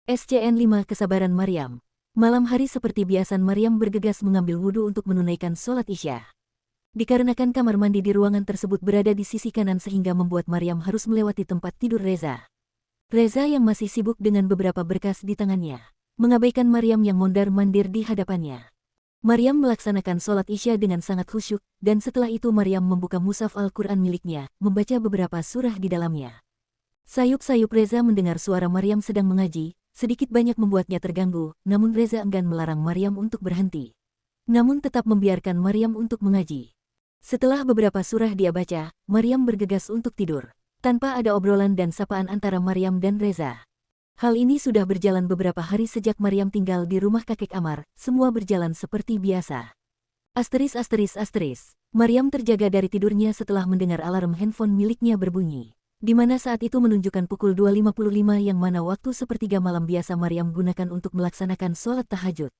SCN 5 Kesabaran Maryam. Malam hari seperti biasa Maryam bergegas mengambil wudhu untuk menunaikan sholat Isya. Dikarenakan kamar mandi di ruangan tersebut berada di sisi kanan sehingga membuat Maryam harus melewati tempat tidur Reza. Reza yang masih sibuk dengan beberapa berkas di tangannya, mengabaikan Maryam yang mondar-mandir di hadapannya. Maryam melaksanakan sholat Isya dengan sangat khusyuk, dan setelah itu Maryam membuka mushaf Al-Quran miliknya, membaca beberapa surah di dalamnya. Sayup-sayup Reza mendengar suara Maryam sedang mengaji, sedikit banyak membuatnya terganggu, namun Reza enggan melarang Maryam untuk berhenti. Namun tetap membiarkan Maryam untuk mengaji. Setelah beberapa surah dia baca, Maryam bergegas untuk tidur, tanpa ada obrolan dan sapaan antara Maryam dan Reza. Hal ini sudah berjalan beberapa hari sejak Maryam tinggal di rumah kakek Amar, semua berjalan seperti biasa. Maryam terjaga dari tidurnya setelah mendengar alarm handphone miliknya berbunyi, di mana saat itu menunjukkan pukul 2.55 yang mana waktu sepertiga malam biasa Maryam gunakan untuk melaksanakan sholat tahajud.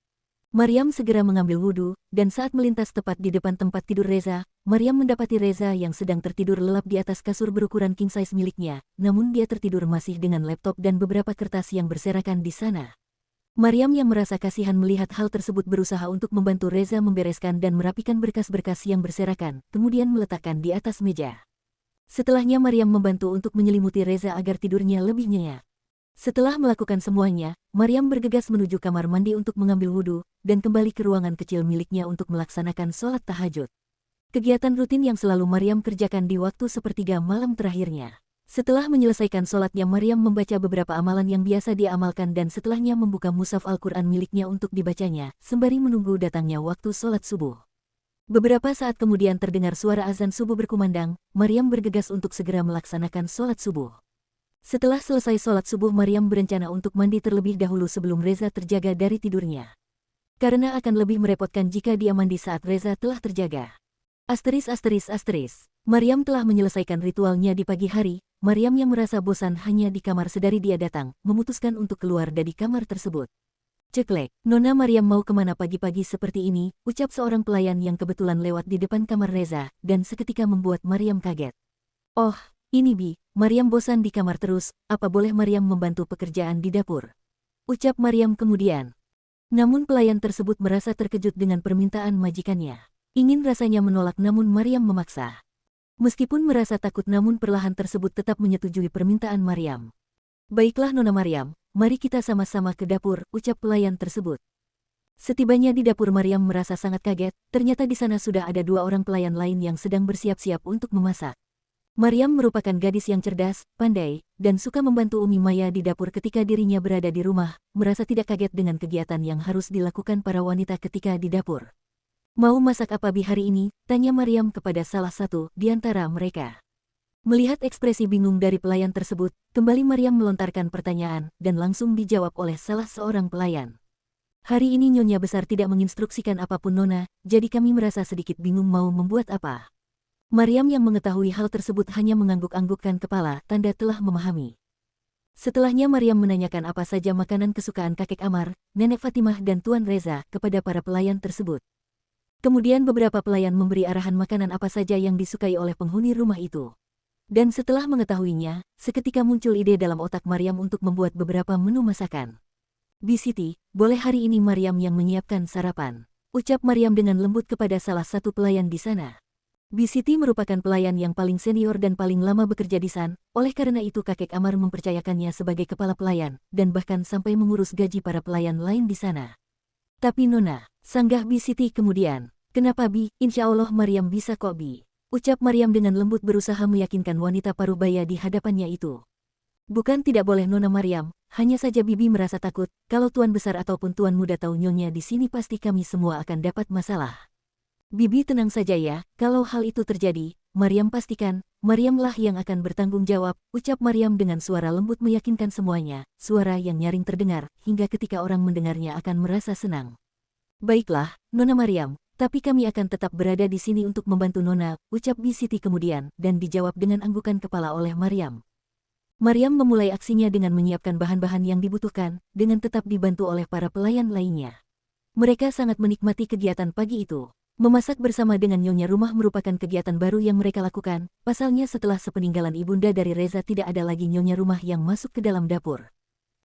Maryam segera mengambil wudhu, dan saat melintas tepat di depan tempat tidur Reza, Maryam mendapati Reza yang sedang tertidur lelap di atas kasur berukuran king size miliknya, namun dia tertidur masih dengan laptop dan beberapa kertas yang berserakan di sana. Maryam yang merasa kasihan melihat hal tersebut berusaha untuk membantu Reza membereskan dan merapikan berkas-berkas yang berserakan, kemudian meletakkan di atas meja. Setelahnya Maryam membantu untuk menyelimuti Reza agar tidurnya lebih nyenyak. Setelah melakukan semuanya, Maryam bergegas menuju kamar mandi untuk mengambil wudhu, dan kembali ke ruangan kecil miliknya untuk melaksanakan sholat tahajud. Kegiatan rutin yang selalu Maryam kerjakan di waktu sepertiga malam terakhirnya. Setelah menyelesaikan sholatnya Maryam membaca beberapa amalan yang biasa dia amalkan dan setelahnya membuka mushaf Al-Quran miliknya untuk dibacanya, sembari menunggu datangnya waktu sholat subuh. Beberapa saat kemudian terdengar suara azan subuh berkumandang, Maryam bergegas untuk segera melaksanakan sholat subuh. Setelah selesai sholat subuh Maryam berencana untuk mandi terlebih dahulu sebelum Reza terjaga dari tidurnya. Karena akan lebih merepotkan jika dia mandi saat Reza telah terjaga. Maryam telah menyelesaikan ritualnya di pagi hari. Maryam yang merasa bosan hanya di kamar sedari dia datang, memutuskan untuk keluar dari kamar tersebut. Ceklek, Nona Maryam mau kemana pagi-pagi seperti ini, ucap seorang pelayan yang kebetulan lewat di depan kamar Reza, dan seketika membuat Maryam kaget. Oh, ini Bi, Maryam bosan di kamar terus, apa boleh Maryam membantu pekerjaan di dapur? Ucap Maryam kemudian. Namun pelayan tersebut merasa terkejut dengan permintaan majikannya. Ingin rasanya menolak namun Maryam memaksa. Meskipun merasa takut namun perlahan tersebut tetap menyetujui permintaan Maryam. Baiklah Nona Maryam, mari kita sama-sama ke dapur, ucap pelayan tersebut. Setibanya di dapur Maryam merasa sangat kaget, ternyata di sana sudah ada dua orang pelayan lain yang sedang bersiap-siap untuk memasak. Maryam merupakan gadis yang cerdas, pandai, dan suka membantu Umi Maya di dapur ketika dirinya berada di rumah, merasa tidak kaget dengan kegiatan yang harus dilakukan para wanita ketika di dapur. Mau masak apa Bi hari ini? Tanya Maryam kepada salah satu di antara mereka. Melihat ekspresi bingung dari pelayan tersebut, kembali Maryam melontarkan pertanyaan, dan langsung dijawab oleh salah seorang pelayan. Hari ini Nyonya Besar tidak menginstruksikan apapun Nona, jadi kami merasa sedikit bingung mau membuat apa. Maryam yang mengetahui hal tersebut hanya mengangguk-anggukkan kepala, tanda telah memahami. Setelahnya Maryam menanyakan apa saja makanan kesukaan kakek Amar, Nenek Fatimah dan Tuan Reza kepada para pelayan tersebut. Kemudian beberapa pelayan memberi arahan makanan apa saja yang disukai oleh penghuni rumah itu. Dan setelah mengetahuinya, seketika muncul ide dalam otak Maryam untuk membuat beberapa menu masakan. Bi Siti, boleh hari ini Maryam yang menyiapkan sarapan, ucap Maryam dengan lembut kepada salah satu pelayan di sana. Bi Siti merupakan pelayan yang paling senior dan paling lama bekerja di sana, oleh karena itu kakek Amar mempercayakannya sebagai kepala pelayan, dan bahkan sampai mengurus gaji para pelayan lain di sana. Tapi Nona, sanggah Bi Siti kemudian, kenapa Bi? Insya Allah Maryam bisa kok Bi, ucap Maryam dengan lembut berusaha meyakinkan wanita parubaya di hadapannya itu. Bukan tidak boleh Nona Maryam, hanya saja Bibi merasa takut, kalau Tuan Besar ataupun Tuan Muda tahu Nyonya di sini pasti kami semua akan dapat masalah. Bibi tenang saja ya, kalau hal itu terjadi, Maryam pastikan, Maryamlah yang akan bertanggung jawab, ucap Maryam dengan suara lembut meyakinkan semuanya, suara yang nyaring terdengar, hingga ketika orang mendengarnya akan merasa senang. Baiklah, Nona Maryam, tapi kami akan tetap berada di sini untuk membantu Nona, ucap Bi Siti kemudian, dan dijawab dengan anggukan kepala oleh Maryam. Maryam memulai aksinya dengan menyiapkan bahan-bahan yang dibutuhkan, dengan tetap dibantu oleh para pelayan lainnya. Mereka sangat menikmati kegiatan pagi itu. Memasak bersama dengan Nyonya Rumah merupakan kegiatan baru yang mereka lakukan, pasalnya setelah sepeninggalan ibunda dari Reza tidak ada lagi Nyonya Rumah yang masuk ke dalam dapur.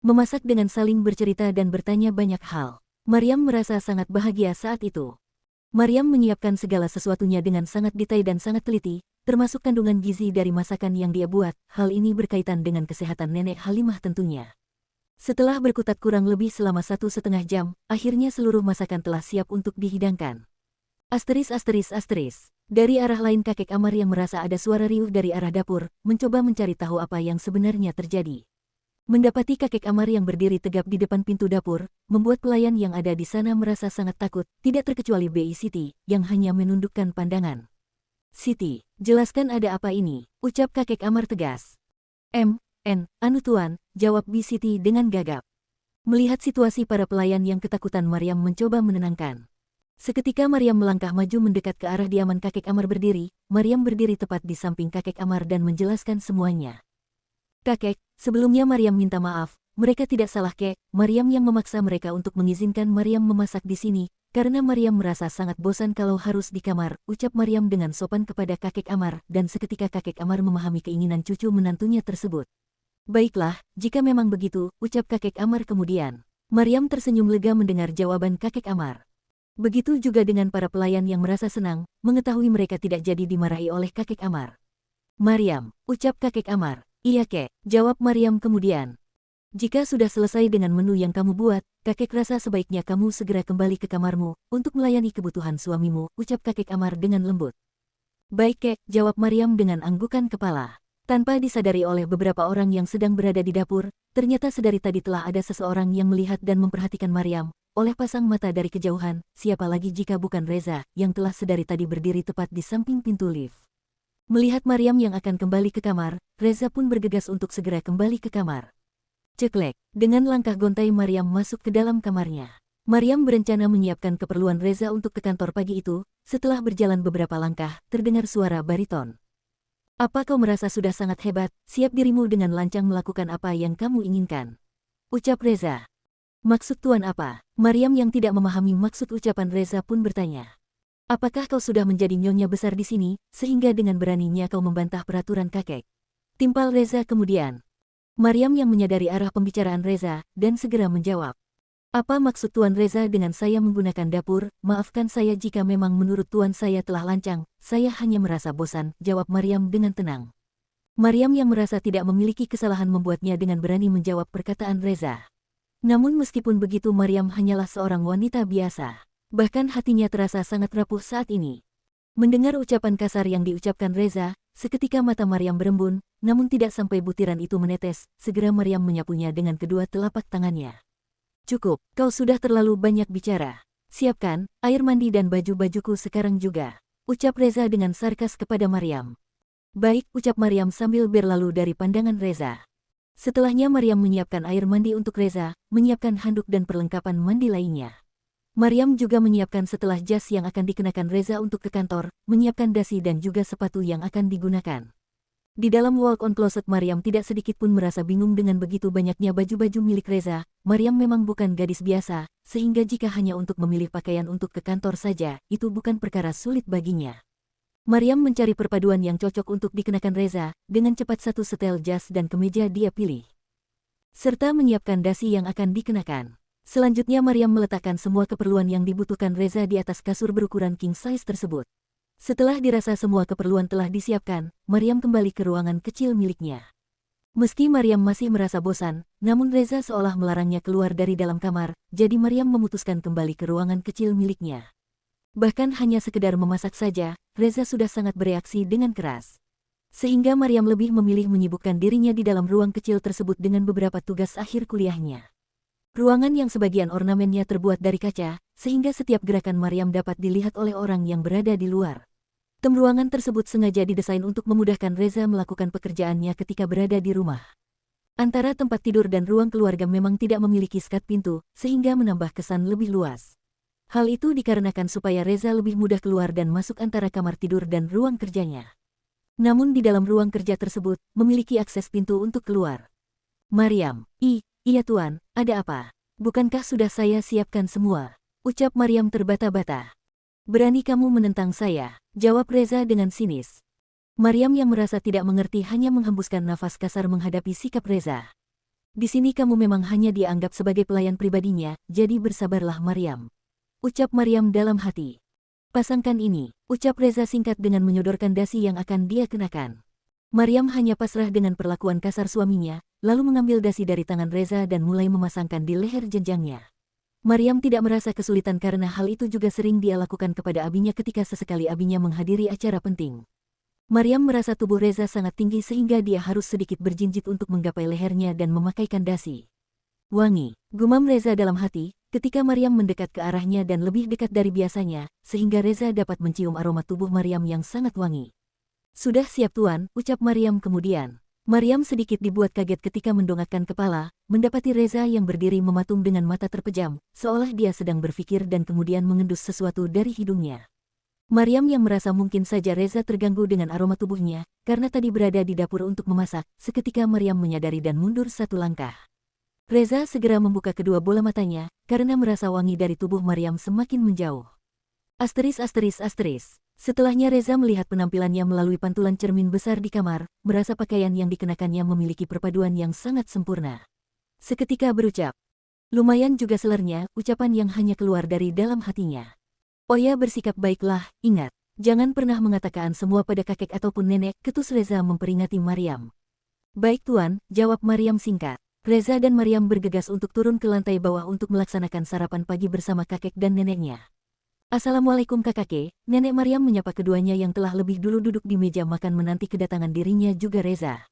memasak dengan saling bercerita dan bertanya banyak hal. Maryam merasa sangat bahagia saat itu. Maryam menyiapkan segala sesuatunya dengan sangat detail dan sangat teliti, termasuk kandungan gizi dari masakan yang dia buat. Hal ini berkaitan dengan kesehatan Nenek Halimah tentunya. Setelah berkutat kurang lebih selama 1,5 jam, akhirnya seluruh masakan telah siap untuk dihidangkan. Asteris. Dari arah lain kakek Amar yang merasa ada suara riuh dari arah dapur, mencoba mencari tahu apa yang sebenarnya terjadi. Mendapati kakek Amar yang berdiri tegap di depan pintu dapur, membuat pelayan yang ada di sana merasa sangat takut, tidak terkecuali Bi Siti, yang hanya menundukkan pandangan. "Siti, jelaskan ada apa ini," ucap kakek Amar tegas. Anu tuan," jawab Bi Siti dengan gagap. Melihat situasi para pelayan yang ketakutan, Maryam mencoba menenangkan. Seketika Maryam melangkah maju mendekat ke arah diaman kakek Amar berdiri. Maryam berdiri tepat di samping kakek Amar dan menjelaskan semuanya. "Kakek, sebelumnya Maryam minta maaf, mereka tidak salah kek." Maryam yang memaksa mereka untuk mengizinkan Maryam memasak di sini, karena Maryam merasa sangat bosan kalau harus di kamar, ucap Maryam dengan sopan kepada kakek Amar, dan seketika kakek Amar memahami keinginan cucu menantunya tersebut. "Baiklah, jika memang begitu," ucap kakek Amar kemudian. Maryam tersenyum lega mendengar jawaban kakek Amar. Begitu juga dengan para pelayan yang merasa senang, mengetahui mereka tidak jadi dimarahi oleh kakek Amar. "Maryam," ucap kakek Amar. "Iya kek," jawab Maryam kemudian. "Jika sudah selesai dengan menu yang kamu buat, kakek rasa sebaiknya kamu segera kembali ke kamarmu, untuk melayani kebutuhan suamimu," ucap kakek Amar dengan lembut. "Baik kek," jawab Maryam dengan anggukan kepala. Tanpa disadari oleh beberapa orang yang sedang berada di dapur, ternyata sedari tadi telah ada seseorang yang melihat dan memperhatikan Maryam. Oleh pasang mata dari kejauhan, siapa lagi jika bukan Reza, yang telah sedari tadi berdiri tepat di samping pintu lift. Melihat Maryam yang akan kembali ke kamar, Reza pun bergegas untuk segera kembali ke kamar. Ceklek, dengan langkah gontai Maryam masuk ke dalam kamarnya. Maryam berencana menyiapkan keperluan Reza untuk ke kantor pagi itu. Setelah berjalan beberapa langkah, terdengar suara bariton. "Apa kau merasa sudah sangat hebat, siap dirimu dengan lancang melakukan apa yang kamu inginkan?" ucap Reza. "Maksud tuan apa?" Maryam yang tidak memahami maksud ucapan Reza pun bertanya. "Apakah kau sudah menjadi nyonya besar di sini, sehingga dengan beraninya kau membantah peraturan kakek?" timpal Reza kemudian. Maryam yang menyadari arah pembicaraan Reza, dan segera menjawab. "Apa maksud Tuan Reza dengan saya menggunakan dapur? Maafkan saya jika memang menurut Tuan saya telah lancang, saya hanya merasa bosan," jawab Maryam dengan tenang. Maryam yang merasa tidak memiliki kesalahan membuatnya dengan berani menjawab perkataan Reza. Namun meskipun begitu Maryam hanyalah seorang wanita biasa. Bahkan hatinya terasa sangat rapuh saat ini. Mendengar ucapan kasar yang diucapkan Reza, seketika mata Maryam berembun, namun tidak sampai butiran itu menetes, segera Maryam menyapunya dengan kedua telapak tangannya. "Cukup, kau sudah terlalu banyak bicara. Siapkan air mandi dan baju-bajuku sekarang juga," ucap Reza dengan sarkas kepada Maryam. "Baik," ucap Maryam sambil berlalu dari pandangan Reza. Setelahnya Maryam menyiapkan air mandi untuk Reza, menyiapkan handuk dan perlengkapan mandi lainnya. Maryam juga menyiapkan setelah jas yang akan dikenakan Reza untuk ke kantor, menyiapkan dasi dan juga sepatu yang akan digunakan. Di dalam walk-on closet Maryam tidak sedikit pun merasa bingung dengan begitu banyaknya baju-baju milik Reza. Maryam memang bukan gadis biasa, sehingga jika hanya untuk memilih pakaian untuk ke kantor saja, itu bukan perkara sulit baginya. Maryam mencari perpaduan yang cocok untuk dikenakan Reza, dengan cepat satu setel jas dan kemeja dia pilih. Serta menyiapkan dasi yang akan dikenakan. Selanjutnya Maryam meletakkan semua keperluan yang dibutuhkan Reza di atas kasur berukuran king size tersebut. Setelah dirasa semua keperluan telah disiapkan, Maryam kembali ke ruangan kecil miliknya. Meski Maryam masih merasa bosan, namun Reza seolah melarangnya keluar dari dalam kamar, jadi Maryam memutuskan kembali ke ruangan kecil miliknya. Bahkan hanya sekedar memasak saja, Reza sudah sangat bereaksi dengan keras. Sehingga Maryam lebih memilih menyibukkan dirinya di dalam ruang kecil tersebut dengan beberapa tugas akhir kuliahnya. Ruangan yang sebagian ornamennya terbuat dari kaca, sehingga setiap gerakan Maryam dapat dilihat oleh orang yang berada di luar. Ruangan tersebut sengaja didesain untuk memudahkan Reza melakukan pekerjaannya ketika berada di rumah. Antara tempat tidur dan ruang keluarga memang tidak memiliki sekat pintu, sehingga menambah kesan lebih luas. Hal itu dikarenakan supaya Reza lebih mudah keluar dan masuk antara kamar tidur dan ruang kerjanya. Namun di dalam ruang kerja tersebut, memiliki akses pintu untuk keluar. Maryam, "Iya tuan, ada apa? Bukankah sudah saya siapkan semua?" ucap Maryam terbata-bata. "Berani kamu menentang saya?" jawab Reza dengan sinis. Maryam yang merasa tidak mengerti hanya menghembuskan nafas kasar menghadapi sikap Reza. Di sini kamu memang hanya dianggap sebagai pelayan pribadinya, jadi bersabarlah Maryam. Ucap Maryam dalam hati. Pasangkan ini, ucap Reza singkat dengan menyodorkan dasi yang akan dia kenakan. Maryam hanya pasrah dengan perlakuan kasar suaminya, lalu mengambil dasi dari tangan Reza dan mulai memasangkan di leher jenjangnya. Maryam tidak merasa kesulitan karena hal itu juga sering dia lakukan kepada abinya ketika sesekali abinya menghadiri acara penting. Maryam merasa tubuh Reza sangat tinggi sehingga dia harus sedikit berjinjit untuk menggapai lehernya dan memakaikan dasi. Wangi, gumam Reza dalam hati, ketika Maryam mendekat ke arahnya dan lebih dekat dari biasanya, sehingga Reza dapat mencium aroma tubuh Maryam yang sangat wangi. Sudah siap tuan, ucap Maryam kemudian. Maryam sedikit dibuat kaget ketika mendongakkan kepala, mendapati Reza yang berdiri mematung dengan mata terpejam, seolah dia sedang berpikir dan kemudian mengendus sesuatu dari hidungnya. Maryam yang merasa mungkin saja Reza terganggu dengan aroma tubuhnya, karena tadi berada di dapur untuk memasak, seketika Maryam menyadari dan mundur satu langkah. Reza segera membuka kedua bola matanya, karena merasa wangi dari tubuh Maryam semakin menjauh. Asteris. Setelahnya Reza melihat penampilannya melalui pantulan cermin besar di kamar, merasa pakaian yang dikenakannya memiliki perpaduan yang sangat sempurna. Seketika berucap, lumayan juga selernya, ucapan yang hanya keluar dari dalam hatinya. Oya bersikap baiklah, ingat, jangan pernah mengatakan semua pada kakek ataupun nenek, ketus Reza memperingati Maryam. Baik tuan, jawab Maryam singkat. Reza dan Maryam bergegas untuk turun ke lantai bawah untuk melaksanakan sarapan pagi bersama kakek dan neneknya. Assalamualaikum kakake, nenek Maryam menyapa keduanya yang telah lebih dulu duduk di meja makan menanti kedatangan dirinya juga Reza.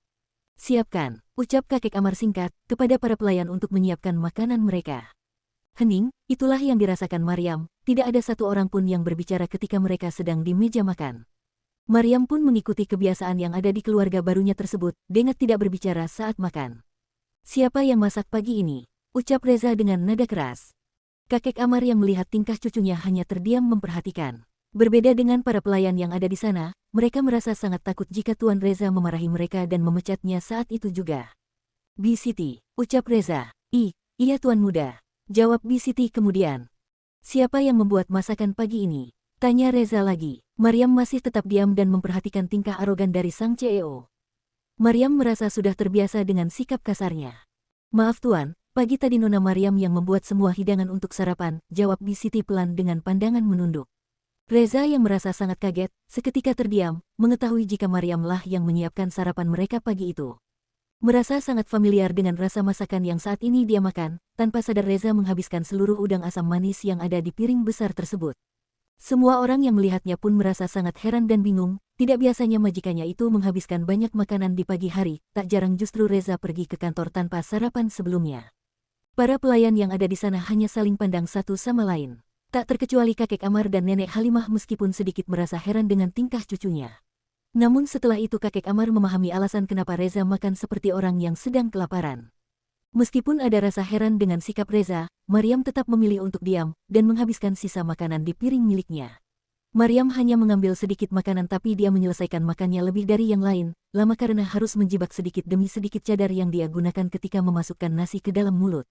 Siapkan, ucap kakek Amar singkat, kepada para pelayan untuk menyiapkan makanan mereka. Hening, itulah yang dirasakan Maryam, tidak ada satu orang pun yang berbicara ketika mereka sedang di meja makan. Maryam pun mengikuti kebiasaan yang ada di keluarga barunya tersebut, dengan tidak berbicara saat makan. Siapa yang masak pagi ini? Ucap Reza dengan nada keras. Kakek Amar yang melihat tingkah cucunya hanya terdiam memperhatikan. Berbeda dengan para pelayan yang ada di sana, mereka merasa sangat takut jika Tuan Reza memarahi mereka dan memecatnya saat itu juga. Bi Siti, ucap Reza. Iya Tuan Muda, jawab Bi Siti kemudian. Siapa yang membuat masakan pagi ini? Tanya Reza lagi. Maryam masih tetap diam dan memperhatikan tingkah arogan dari sang CEO. Maryam merasa sudah terbiasa dengan sikap kasarnya. Maaf tuan, pagi tadi Nona Maryam yang membuat semua hidangan untuk sarapan, jawab Bi Siti pelan dengan pandangan menunduk. Reza yang merasa sangat kaget, seketika terdiam, mengetahui jika Maryamlah yang menyiapkan sarapan mereka pagi itu. Merasa sangat familiar dengan rasa masakan yang saat ini dia makan, tanpa sadar Reza menghabiskan seluruh udang asam manis yang ada di piring besar tersebut. Semua orang yang melihatnya pun merasa sangat heran dan bingung, tidak biasanya majikannya itu menghabiskan banyak makanan di pagi hari, tak jarang justru Reza pergi ke kantor tanpa sarapan sebelumnya. Para pelayan yang ada di sana hanya saling pandang satu sama lain. Tak terkecuali kakek Amar dan nenek Halimah meskipun sedikit merasa heran dengan tingkah cucunya. Namun setelah itu kakek Amar memahami alasan kenapa Reza makan seperti orang yang sedang kelaparan. Meskipun ada rasa heran dengan sikap Reza, Maryam tetap memilih untuk diam dan menghabiskan sisa makanan di piring miliknya. Maryam hanya mengambil sedikit makanan tapi dia menyelesaikan makannya lebih dari yang lain, lama karena harus menjibak sedikit demi sedikit cadar yang dia gunakan ketika memasukkan nasi ke dalam mulut.